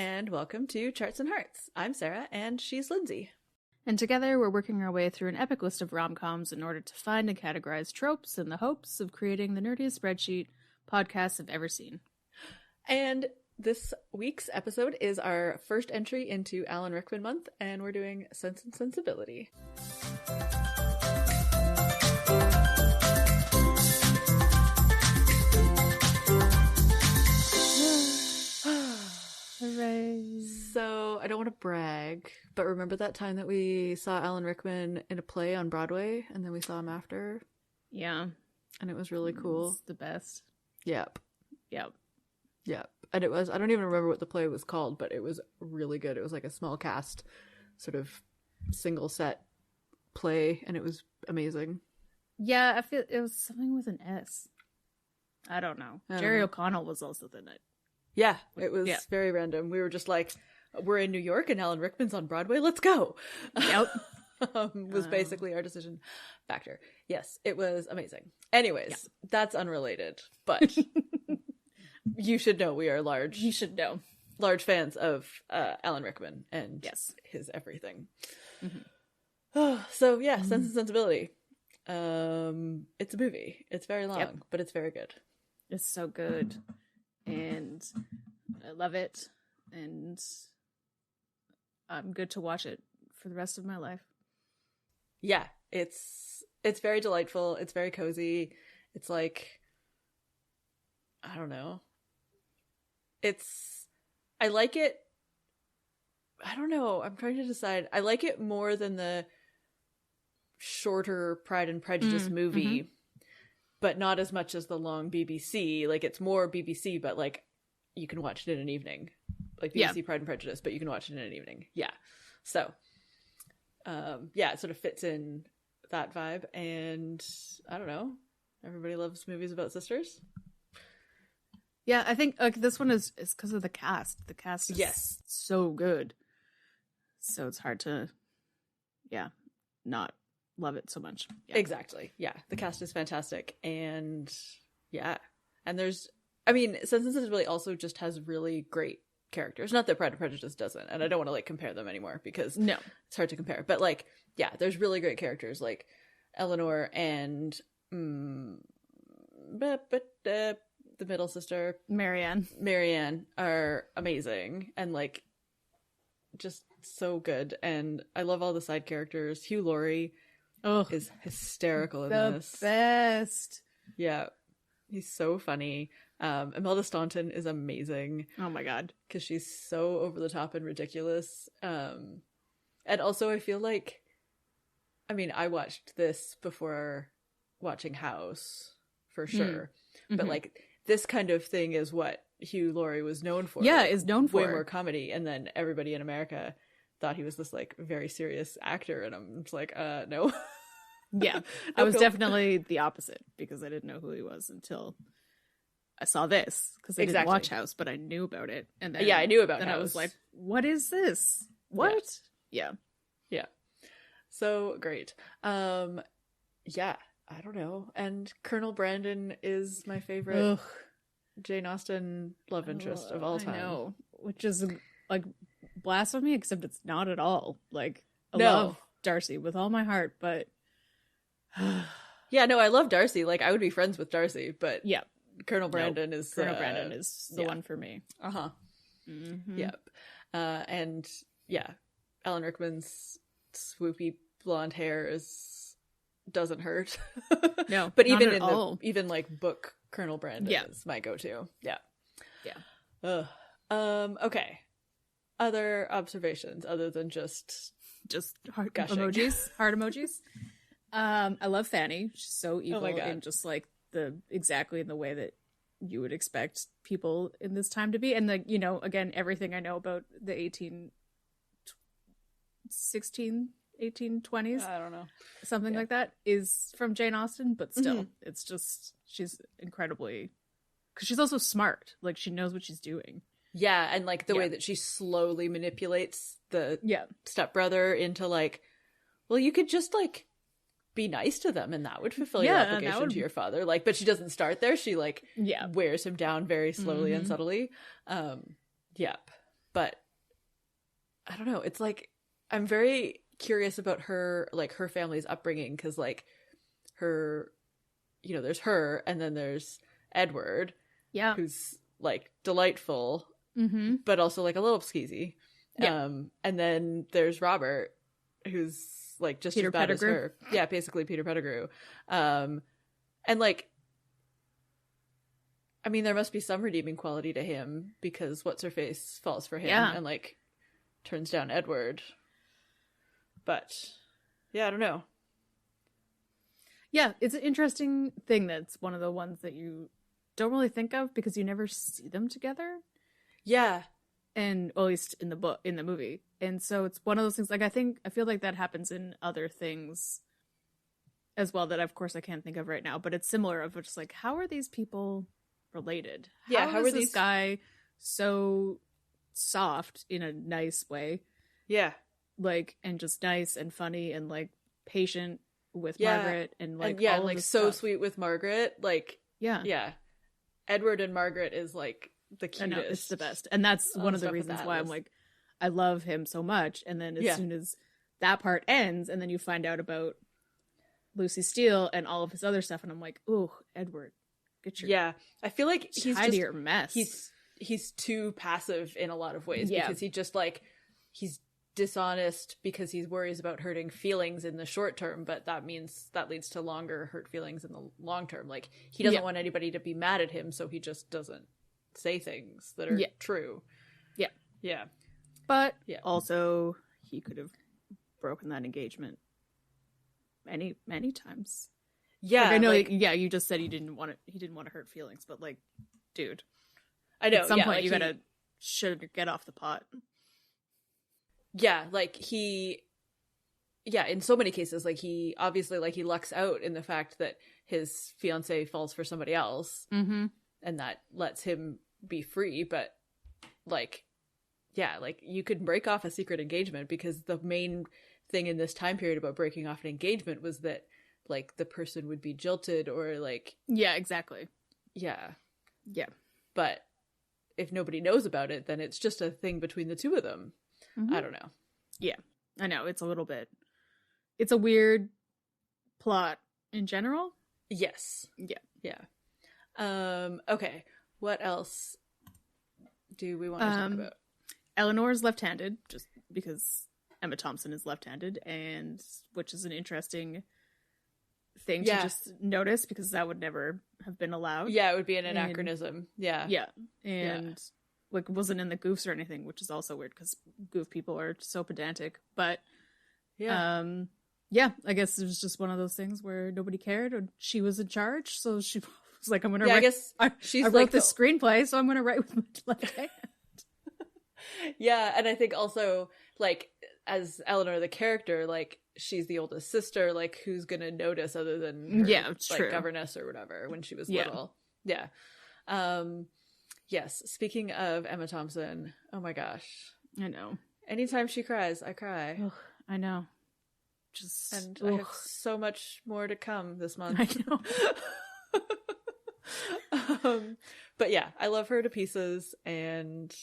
and welcome to Charts and Hearts. I'm Sarah, and she's Lindsay. And together, we're working our way through an epic list of rom-coms in order to find and categorize tropes in the hopes of creating the nerdiest spreadsheet podcasts have ever seen. And this week's episode is our first entry into Alan Rickman month, and we're doing Sense and Sensibility. Hooray. So, I don't want to brag, but remember that time that we saw Alan Rickman in a play on Broadway, and then we saw him after? Yeah. And it was really cool. It's the best. Yep. Yep. Yep. And it was, I don't even remember what the play was called, but it was really good. It was like a small cast, sort of single set play, and it was amazing. Yeah, I feel it was something with an S. I don't know. Jerry O'Connell was also in it. Yeah, it was very random. We were just like, we're in New York and Alan Rickman's on Broadway. Let's go. Yep. Was basically our decision factor. Yes, it was amazing. Anyways, that's unrelated, but you should know we are large. You should know. Large fans of Alan Rickman and his everything. Mm-hmm. So yeah, Sense and Sensibility. It's a movie. It's very long, but it's very good. It's so good. And I love it. And I'm good to watch it for the rest of my life. Yeah, it's very delightful. It's very cozy. It's like, I don't know. I like it. I don't know. I'm trying to decide. I like it more than the shorter Pride and Prejudice movie, but not as much as the long BBC. Like, it's more BBC, but like you can watch it in an evening. Like BBC Pride and Prejudice, but you can watch it in an evening. Yeah. So, it sort of fits in that vibe. And I don't know. Everybody loves movies about sisters. Yeah, I think like this one is because of the cast. The cast is so good. So it's hard to, not love it so much. Yeah. Exactly. Yeah. The cast is fantastic. And and there's, I mean, Sense and Sensibility also just has really great characters. Not that Pride and Prejudice doesn't, and I don't want to like compare them anymore because it's hard to compare. But like, there's really great characters like Eleanor and the middle sister, Marianne are amazing and like just so good. And I love all the side characters. Hugh Laurie is hysterical in this. The best. Yeah. He's so funny. Imelda Staunton is amazing. Oh my god. Because she's so over the top and ridiculous. And also I feel like, I mean, I watched this before watching House, for sure. But like, this kind of thing is what Hugh Laurie was known for. Yeah, like, is known for. Way more comedy. And then everybody in America thought he was this like very serious actor. And I'm just like, no. Yeah, I was definitely the opposite because I didn't know who he was until I saw this because I didn't watch House, but I knew about it. And then, I knew about House. And I was like, what is this? What? Yeah. So great. I don't know. And Colonel Brandon is my favorite Jane Austen love interest of all time. I know, which is like blasphemy, except it's not at all. Like, I love Darcy with all my heart, but I love Darcy. Like, I would be friends with Darcy, but Colonel Brandon is the one for me. Yep. And Alan Rickman's swoopy blonde hair doesn't hurt. No, but even like book Colonel Brandon is my go-to. Okay. Other observations other than just heart gushing. Heart emojis. I love Fanny. She's so evil and just like exactly in the way that you would expect people in this time to be. And the, again, everything I know about the 1820s, I don't know, something like that, is from Jane Austen, but still it's just, she's incredibly, because she's also smart. Like, she knows what she's doing. Yeah, and like the way that she slowly manipulates the stepbrother into like, well, you could just like be nice to them and that would fulfill your obligation to your father. Like, but she doesn't start there. She like wears him down very slowly and subtly. but I don't know. It's like, I'm very curious about her, like her family's upbringing, because like her, you know, there's her, and then there's Edward, who's like delightful, but also like a little skeezy. And then there's Robert, who's like just Peter as bad Pettigrew. As her. Yeah, basically Peter Pettigrew. And like, I mean, there must be some redeeming quality to him, because what's her face falls for him and like turns down Edward. But yeah, I don't know. Yeah, it's an interesting thing that's one of the ones that you don't really think of because you never see them together. Yeah. And well, at least in the movie. And so it's one of those things, like I feel like that happens in other things as well that of course I can't think of right now, but it's similar of just like, how are these people related? Yeah, how are this guy so soft in a nice way? Yeah. Like, and just nice and funny and like patient with Margaret and like all of like so stuff. Sweet with Margaret. Like yeah. Edward and Margaret is like the cutest. I know, it's the best. And that's one of the reasons why I'm like, I love him so much. And then as soon as that part ends and then you find out about Lucy Steele and all of his other stuff, and I'm like, ooh, Edward, get your I feel like he's just your mess. He's too passive in a lot of ways because he just like he's dishonest because he worries about hurting feelings in the short term, but that means that leads to longer hurt feelings in the long term. Like he doesn't want anybody to be mad at him, so he just doesn't say things that are true. Yeah. But also he could have broken that engagement many times. Yeah. Like, I know you just said he didn't want to hurt feelings, but like, dude. I know. At some point like you should get off the pot. Yeah, like in so many cases, like he obviously like he lucks out in the fact that his fiance falls for somebody else, and that lets him be free. But like, yeah, like you could break off a secret engagement because the main thing in this time period about breaking off an engagement was that like the person would be jilted or like exactly. Yeah. But if nobody knows about it, then it's just a thing between the two of them. I don't know. Yeah, I know. It's a weird plot in general. Yes. Yeah. Okay. What else do we want to talk about? Eleanor's left-handed, just because Emma Thompson is left-handed, and which is an interesting thing to just notice because that would never have been allowed. Yeah, it would be an anachronism. Yeah. And like wasn't in the goofs or anything, which is also weird because goof people are so pedantic. But I guess it was just one of those things where nobody cared, or she was in charge, so she was like, "I'm gonna write." I guess I wrote like this screenplay, so I'm gonna write with my left hand. Yeah, and I think also like as Eleanor the character, like she's the oldest sister, like who's gonna notice other than her, it's like true. Governess or whatever when she was little. Yeah. Yes, speaking of Emma Thompson, oh my gosh. I know. Anytime she cries, I cry. Ugh, I know. I have so much more to come this month. I know. But yeah, I love her to pieces, and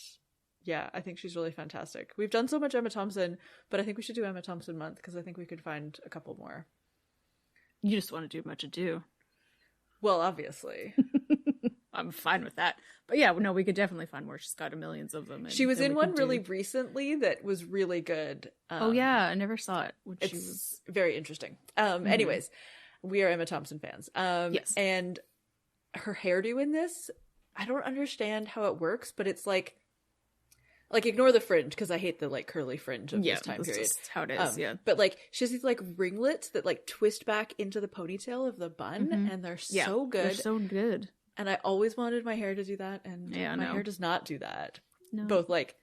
yeah, I think she's really fantastic. We've done so much Emma Thompson, but I think we should do Emma Thompson month because I think we could find a couple more. You just want to do Much Ado. Well, obviously. I'm fine with that. But yeah, no, we could definitely find more. She's got millions of them. She was in one really recently that was really good. Oh yeah, I never saw it. She was very interesting. Anyways, we are Emma Thompson fans. Yes. And her hairdo in this, I don't understand how it works, but it's like ignore the fringe because I hate the like curly fringe of this time period. Just how it is, But like she has these like ringlets that like twist back into the ponytail of the bun, and they're so good. They're so good. And I always wanted my hair to do that, and my hair does not do that. No. Both like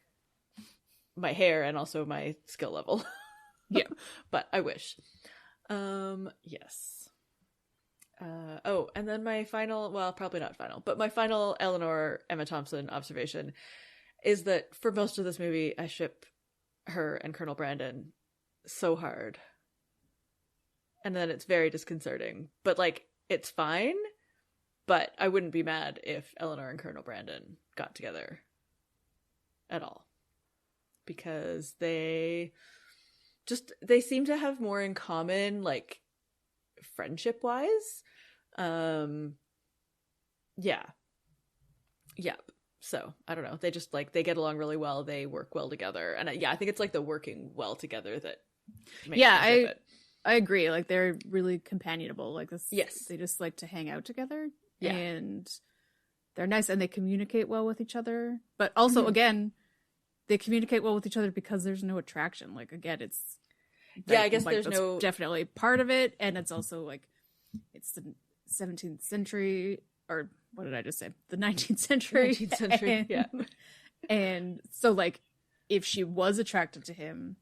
my hair and also my skill level. Yeah, but I wish. Yes. And then my final, well, probably not final, but my final Eleanor Emma Thompson observation is that for most of this movie, I ship her and Colonel Brandon so hard. And then it's very disconcerting. But, like, it's fine. But I wouldn't be mad if Eleanor and Colonel Brandon got together at all. because they seem to have more in common, like friendship wise. Yeah. Yep. So I don't know. They just like, they get along really well. They work well together. And I think it's like the working well together that makes I agree. Like they're really companionable. Like this, yes, they just like to hang out together, and they're nice and they communicate well with each other. But also, again, they communicate well with each other because there's no attraction. Like again, it's I guess like, there's no definitely part of it, and it's also like it's the 17th century, or what did I just say? The 19th century. 19th century. And so like if she was attracted to him,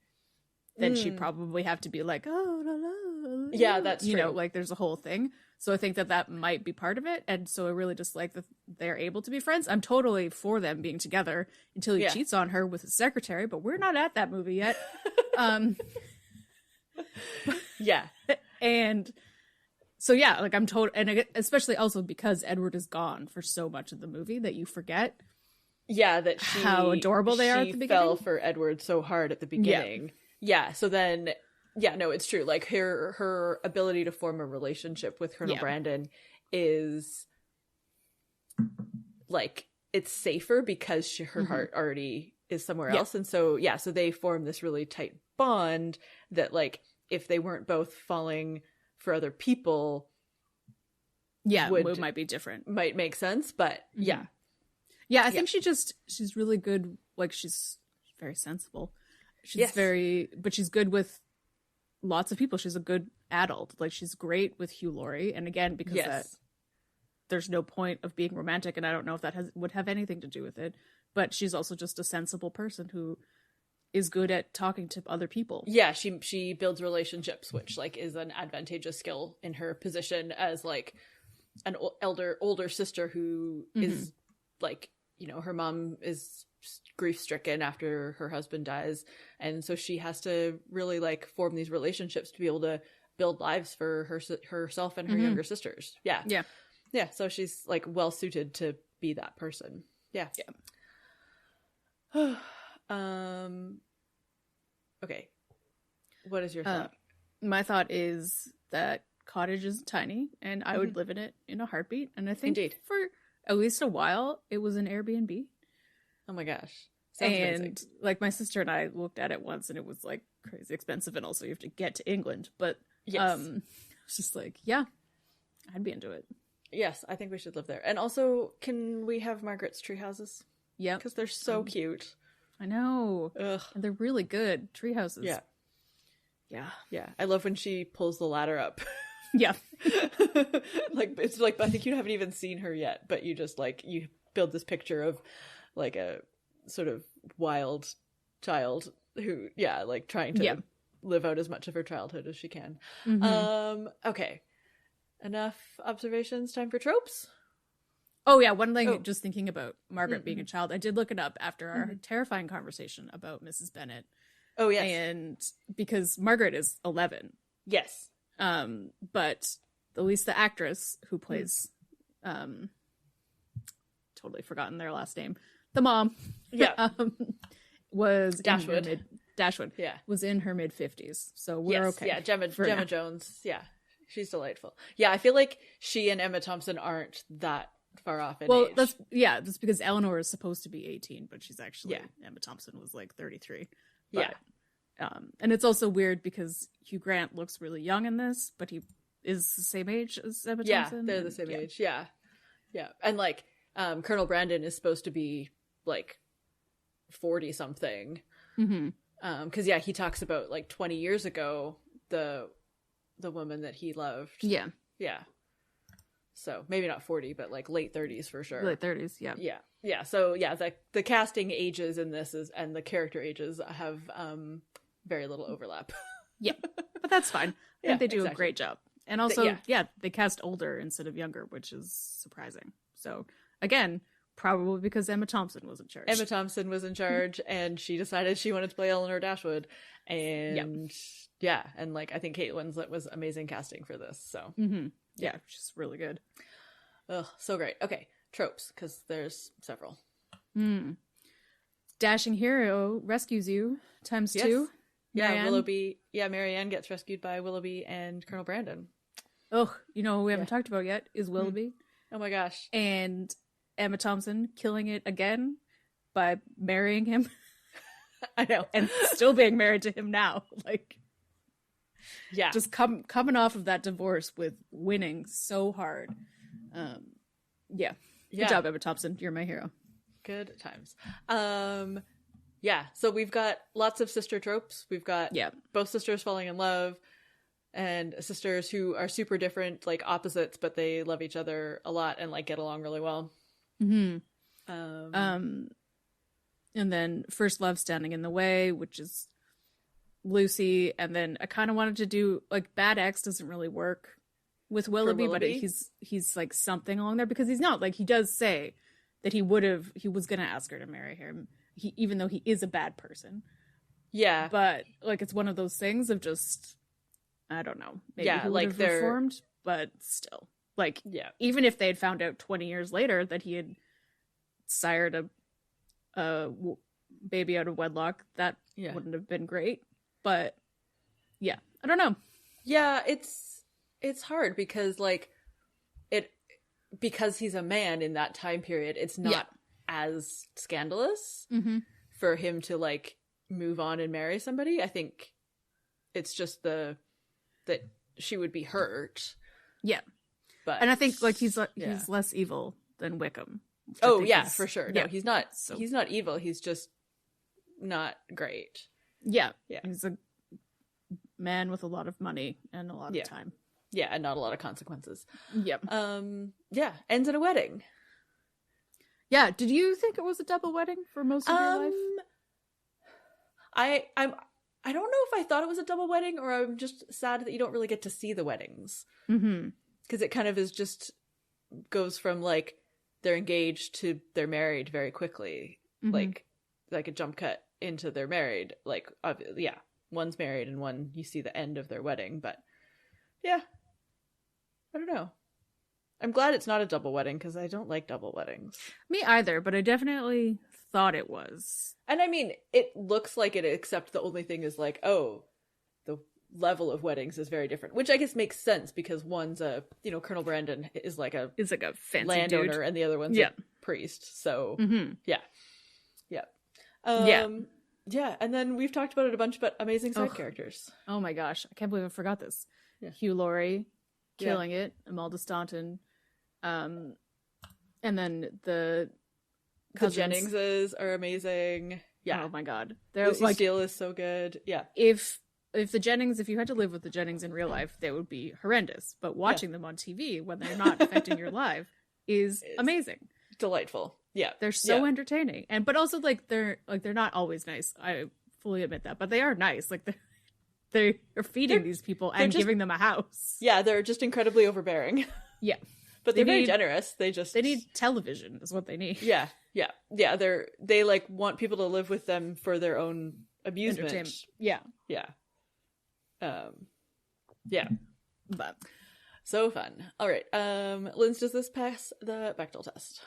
then she'd probably have to be like, oh, la, la, la. Yeah, that's you true. know, like there's a whole thing. So I think that might be part of it. And so I really just like that they're able to be friends. I'm totally for them being together until he cheats on her with his secretary, but we're not at that movie yet. Yeah. And so, yeah, like I'm told, and especially also because Edward is gone for so much of the movie that you forget. Yeah, that how adorable they are at the beginning. She fell for Edward so hard at the beginning. Yeah. So then, no, it's true. Like her ability to form a relationship with Colonel Brandon is like, it's safer because her heart already is somewhere else. And so, so they form this really tight bond that like, if they weren't both falling for other people, it might be different. Might make sense, but I think she's really good. Like she's very sensible. She's but she's good with lots of people. She's a good adult. Like she's great with Hugh Laurie. And again, because there's no point of being romantic, and I don't know if that would have anything to do with it, but she's also just a sensible person who is good at talking to other people. Yeah, she builds relationships, which like is an advantageous skill in her position as like an older sister who is like, you know, her mom is grief stricken after her husband dies, and so she has to really like form these relationships to be able to build lives for herself and her younger sisters. Yeah. So she's like well suited to be that person. Yeah. Okay. What is your thought? My thought is that cottage is tiny and I would live in it in a heartbeat. And I think for at least a while it was an Airbnb. Oh my gosh. Sounds amazing. Like my sister and I looked at it once and it was like crazy expensive, and also you have to get to England. But it's just like, I'd be into it. Yes, I think we should live there. And also, can we have Margaret's tree houses? Yeah. Because they're so cute. I know. Ugh. And they're really good. Tree houses. Yeah. I love when she pulls the ladder up. Yeah. Like, it's like, I think you haven't even seen her yet, but you just like, you build this picture of like a sort of wild child who, like trying to live out as much of her childhood as she can. Okay. Enough observations. Time for tropes. Oh yeah, one thing, just thinking about Margaret being a child, I did look it up after our terrifying conversation about Mrs. Bennet. Oh yes. And because Margaret is 11. Yes. But at least the actress who plays totally forgotten their last name. The mom. Yeah. Was Dashwood. Dashwood. Yeah. Was in her mid-50s. So we're okay. Yeah, Gemma Jones. Yeah. She's delightful. Yeah, I feel like she and Emma Thompson aren't that far off in age. That's because Eleanor is supposed to be 18, but she's actually Emma Thompson was like 33. But, and it's also weird because Hugh Grant looks really young in this, but he is the same age as Emma Thompson. Yeah, they're the same age. Yeah. And like Colonel Brandon is supposed to be like 40 something. Because he talks about like 20 years ago the woman that he loved. Yeah. So maybe not 40, but like late 30s for sure. Late 30s, yeah. So the casting ages in this and the character ages have very little overlap. But that's fine. I think they do a great job. And also, they cast older instead of younger, which is surprising. So again, probably because Emma Thompson was in charge. And she decided she wanted to play Eleanor Dashwood. And and like I think Kate Winslet was amazing casting for this. So she's really good. Oh, so great. Okay, tropes, because there's several. dashing hero rescues you times two. Yeah, Marianne. Willoughby. Yeah, Marianne gets rescued by Willoughby and Colonel Brandon. Oh, you know who we haven't talked about yet is Willoughby. Oh my gosh. And Emma Thompson killing it again by marrying him. I know. And still being married to him now. Like, yeah. Just coming off of that divorce with winning so hard. Yeah. Good job, Emma Thompson. You're my hero. Good times. Yeah, so we've got lots of sister tropes. We've got both sisters falling in love and sisters who are super different, like opposites, but they love each other a lot and like get along really well. Mm-hmm. And then first love standing in the way, which is Lucy. And then I kind of wanted to do like Bad X doesn't really work with Willoughby, but he's like something along there because he's not like, he does say that he was going to ask her to marry him. Even though he is a bad person. Yeah. But, like, it's one of those things of just, I don't know. Maybe he would have reformed, but still. Like, even if they had found out 20 years later that he had sired a baby out of wedlock, that wouldn't have been great. But, yeah. I don't know. Yeah, it's hard because, like, because he's a man in that time period, it's not as scandalous for him to like move on and marry somebody. I think it's just that she would be hurt. Yeah. And I think like he's less evil than Wickham. Oh yeah, for sure. No, he's not evil. He's just not great. Yeah. Yeah. He's a man with a lot of money and a lot of time. Yeah, and not a lot of consequences. Yep. Yeah, ends in a wedding. Yeah, did you think it was a double wedding for most of your life? I don't know if I thought it was a double wedding or I'm just sad that you don't really get to see the weddings. Mm-hmm. Because it kind of is just goes from like they're engaged to they're married very quickly. Mm-hmm. Like a jump cut into they're married. Like one's married and one you see the end of their wedding, but yeah. I don't know. I'm glad it's not a double wedding because I don't like double weddings. Me either, but I definitely thought it was. And I mean, it looks like it, except the only thing is like, oh, the level of weddings is very different, which I guess makes sense because one's Colonel Brandon is like a fancy landowner dude. And the other one's a priest. So yeah. Yeah. And then we've talked about it a bunch, but amazing side characters. Oh my gosh. I can't believe I forgot this. Yeah. Hugh Laurie. Killing it, Imelda Staunton, and then the Jenningses are amazing. Yeah, oh my god, Lucy Steele is so good. Yeah, if you had to live with the Jennings in real life, they would be horrendous. But watching them on TV when they're not affecting your life is amazing, delightful. Yeah, they're so entertaining, but also they're not always nice. I fully admit that, but they are nice. Like they're feeding these people and giving them a house. Yeah, they're just incredibly overbearing. Yeah. But they're very generous. They need television is what they need. Yeah. They like want people to live with them for their own amusement. Yeah. Yeah. But so fun. All right. Linz, does this pass the Bechdel test?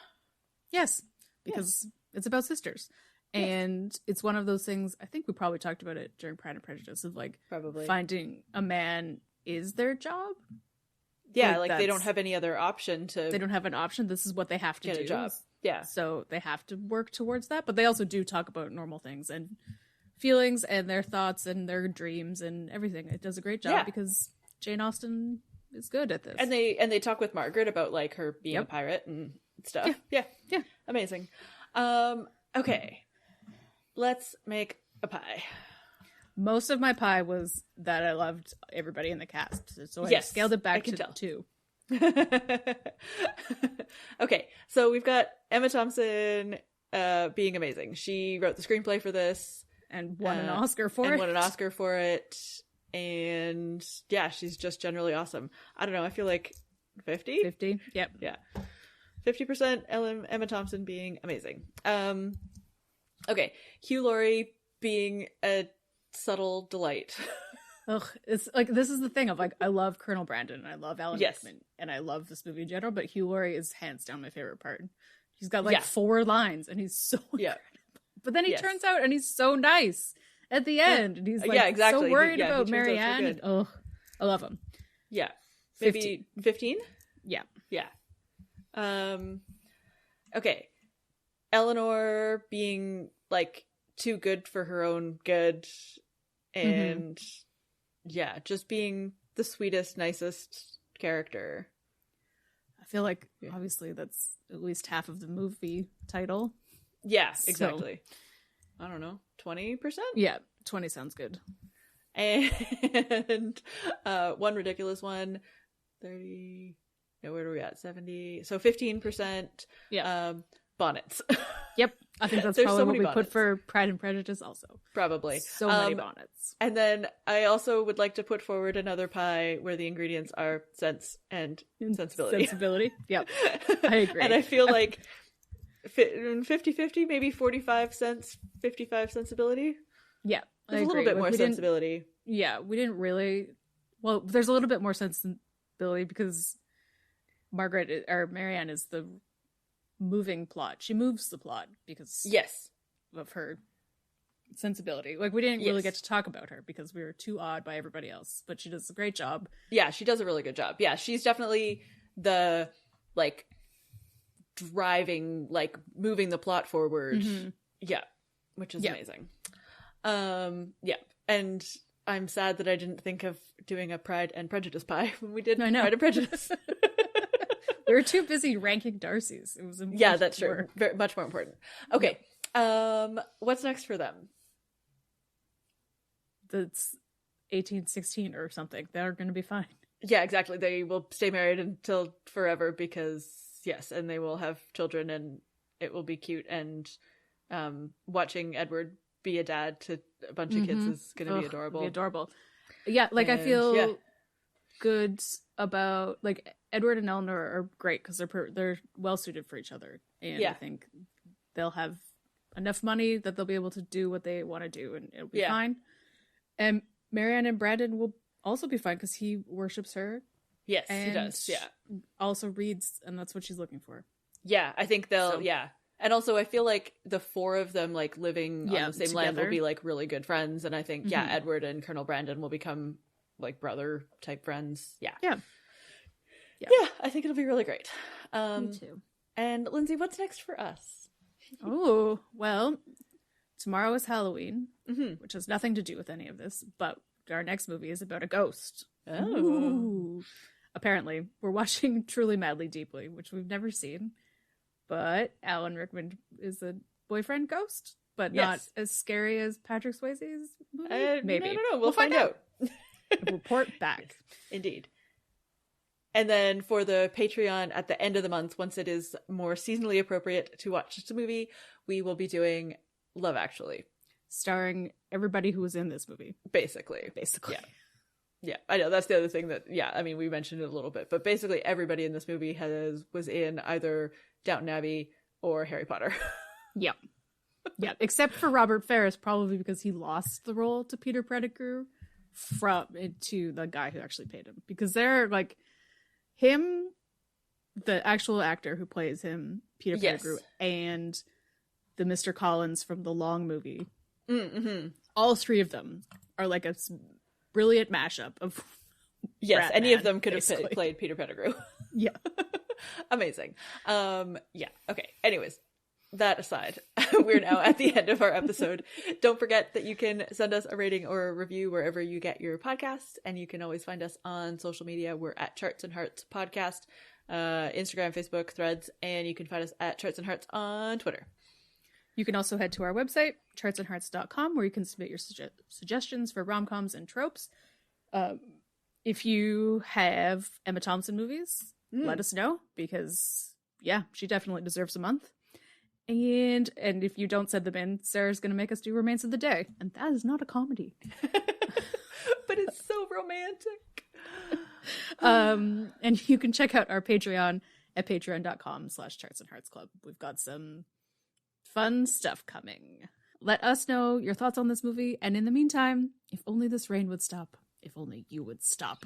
Yes, because it's about sisters. And it's one of those things, I think we probably talked about it during Pride and Prejudice, of like probably finding a man is their job. Yeah, like they don't have any other option They don't have an option. This is what they have to get do. A job. Yeah. So they have to work towards that. But they also do talk about normal things and feelings and their thoughts and their dreams and everything. It does a great job because Jane Austen is good at this. And they talk with Margaret about like her being a pirate and stuff. Yeah. Amazing. Okay. Let's make a pie. Most of my pie was that I loved everybody in the cast. So I scaled it back to 2. Okay, so we've got Emma Thompson being amazing. She wrote the screenplay for this. And won an Oscar for it. And yeah, she's just generally awesome. I don't know, I feel like 50? 50, yep. Yeah. 50% Emma Thompson being amazing. Okay, Hugh Laurie being a subtle delight. Ugh, it's like this is the thing of like I love Colonel Brandon and I love Alan Rickman and I love this movie in general, but Hugh Laurie is hands down my favorite part. He's got like 4 lines and he's so incredible. But then he turns out and he's so nice at the end. And he's like so worried about Marianne. And, oh, I love him. Yeah. Maybe 15? Yeah. Yeah. Okay. Eleanor being like too good for her own good, and just being the sweetest, nicest character. I feel like obviously that's at least half of the movie title. Yeah, exactly. So, I don't know, 20%? Yeah, 20 sounds good. And one ridiculous one, 30. No, where are we at? 70. So 15%. Yeah. Bonnets. Yep. I think that's probably what we put for Pride and Prejudice also. Probably. So many bonnets. And then I also would like to put forward another pie where the ingredients are sense and sensibility. Sensibility. Yep. I agree. And I feel like 50-50, maybe 45 cents, 55 sensibility. Yeah. There's a little bit more sensibility. Yeah. We didn't really... Well, there's a little bit more sensibility because Marianne is the moving plot. She moves the plot because of her sensibility. Like, we didn't really get to talk about her because we were too awed by everybody else, but she does a great job. Yeah, she does a really good job. Yeah, she's definitely the, like, driving, like, moving the plot forward. Yeah, which is amazing. Yeah, and I'm sad that I didn't think of doing a Pride and Prejudice pie when we did Pride and Prejudice. We were too busy ranking Darcy's. It was important. Yeah, that's true. Very, much more important. Okay. What's next for them? That's 1816 or something. They're going to be fine. Yeah, exactly. They will stay married until forever because, and they will have children and it will be cute. And watching Edward be a dad to a bunch of kids is going to be adorable. Be adorable. Yeah, like, I feel good about, like, Edward and Eleanor are great because they're well suited for each other, and I think they'll have enough money that they'll be able to do what they want to do, and it'll be fine. And Marianne and Brandon will also be fine because he worships her. Yes, he does. Yeah, also reads, and that's what she's looking for. Yeah, I think they'll. Yeah, and also I feel like the four of them, like, living on the same land, will be like really good friends, and I think Edward and Colonel Brandon will become like brother type friends. Yeah, I think it'll be really great. Me too. And Lindsay, what's next for us? Oh, well, tomorrow is Halloween, which has nothing to do with any of this, but our next movie is about a ghost. Oh. Ooh. Apparently, we're watching Truly Madly Deeply, which we've never seen, but Alan Rickman is a boyfriend ghost, but not as scary as Patrick Swayze's movie. Maybe. No. We'll find out. Report back. Indeed. And then for the Patreon at the end of the month, once it is more seasonally appropriate to watch the movie, we will be doing Love Actually. Starring everybody who was in this movie. Basically. Yeah, I know. That's the other thing that, I mean, we mentioned it a little bit, but basically everybody in this movie was in either Downton Abbey or Harry Potter. Yeah, except for Robert Ferris, probably because he lost the role to Peter Pettigrew to the guy who actually paid him. Because they're like, him, the actual actor who plays him, Peter Pettigrew, and the Mr. Collins from the Long movie, all three of them are like a brilliant mashup of any of them could have played Peter Pettigrew. Yeah. Amazing. Okay, anyways, that aside, we're now at the end of our episode. Don't forget that you can send us a rating or a review wherever you get your podcasts, and you can always find us on social media. We're at Charts and Hearts Podcast, Instagram, Facebook, Threads, and you can find us at Charts and Hearts on Twitter. You can also head to our website, chartsandhearts.com, where you can submit your suggestions for rom-coms and tropes. If you have Emma Thompson movies, let us know, because, she definitely deserves a month. And if you don't send them in, Sarah's going to make us do Remains of the Day. And that is not a comedy. But it's so romantic. And you can check out our Patreon at patreon.com/chartsandheartsclub. We've got some fun stuff coming. Let us know your thoughts on this movie. And in the meantime, if only this rain would stop. If only you would stop.